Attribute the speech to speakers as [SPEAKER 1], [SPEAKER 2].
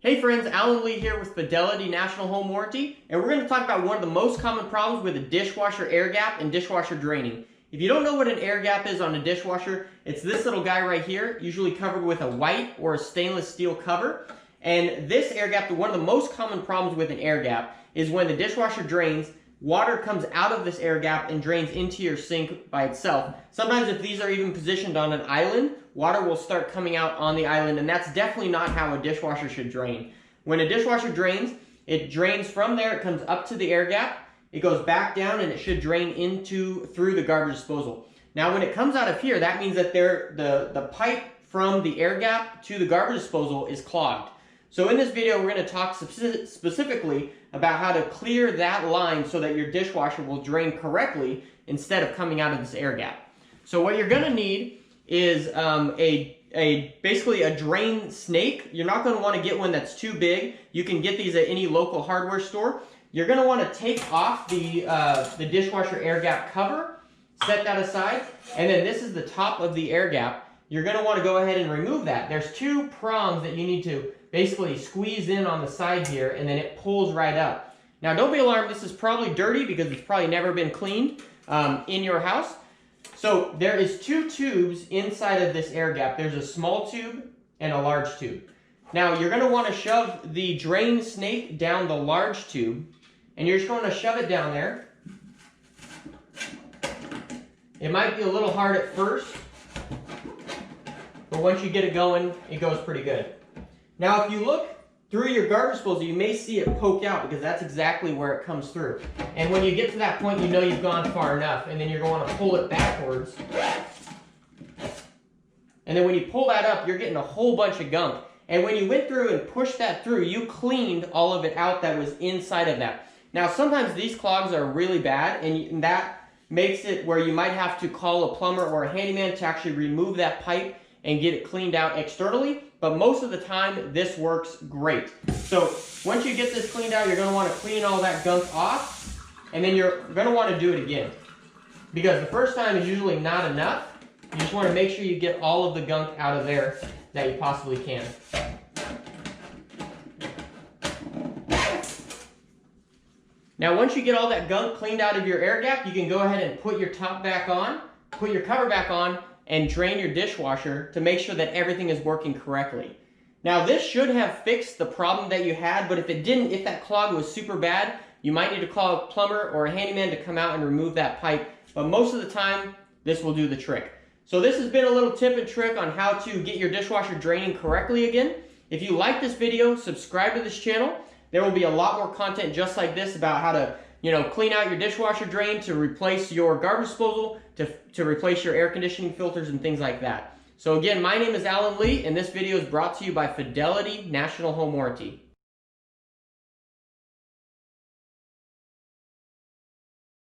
[SPEAKER 1] Hey friends, Alan Lee here with Fidelity National Home Warranty, and we're going to talk about one of the most common problems with a dishwasher air gap and dishwasher draining. If you don't know what an air gap is on a dishwasher, it's this little guy right here, usually covered with a white or a stainless steel cover. And this air gap, one of the most common problems with an air gap, is when the dishwasher drains, water comes out of this air gap and drains into your sink by itself. Sometimes if these are even positioned on an island, water will start coming out on the island, and that's definitely not how a dishwasher should drain. When a dishwasher drains, it drains from there, it comes up to the air gap, it goes back down, and it should drain through the garbage disposal. Now when it comes out of here, that means that the pipe from the air gap to the garbage disposal is clogged. So in this video, we're going to talk specifically about how to clear that line so that your dishwasher will drain correctly instead of coming out of this air gap. So what you're going to need is basically a drain snake. You're not going to want to get one that's too big. You can get these at any local hardware store. You're going to want to take off the dishwasher air gap cover, set that aside, and then this is the top of the air gap. You're going to want to go ahead and remove that. There's two prongs that you need to basically squeeze in on the side here, and then it pulls right up. Now don't be alarmed, this is probably dirty because it's probably never been cleaned in your house. So there is two tubes inside of this air gap. There's a small tube and a large tube. Now you're going to want to shove the drain snake down the large tube, and you're just going to shove it down there. It might be a little hard at first, but once you get it going, it goes pretty good. Now if you look through your garbage disposal, you may see it poke out because that's exactly where it comes through. And when you get to that point, you know you've gone far enough, and then you're going to pull it backwards. And then when you pull that up, you're getting a whole bunch of gunk. And when you went through and pushed that through, you cleaned all of it out that was inside of that. Now sometimes these clogs are really bad, and that makes it where you might have to call a plumber or a handyman to actually remove that pipe and get it cleaned out externally, but most of the time this works great. So once you get this cleaned out, you're going to want to clean all that gunk off, and then you're going to want to do it again, because the first time is usually not enough. You just want to make sure you get all of the gunk out of there that you possibly can. Now once you get all that gunk cleaned out of your air gap, you can go ahead and put your top back on, put your cover back on, and drain your dishwasher to make sure that everything is working correctly. Now this should have fixed the problem that you had, but if it didn't, if that clog was super bad, you might need to call a plumber or a handyman to come out and remove that pipe, but most of the time, this will do the trick. So this has been a little tip and trick on how to get your dishwasher draining correctly again. If you like this video, subscribe to this channel. There will be a lot more content just like this about how to clean out your dishwasher drain, to replace your garbage disposal, to replace your air conditioning filters and things like that. So again, my name is Alan Lee, and this video is brought to you by Fidelity National Home Warranty.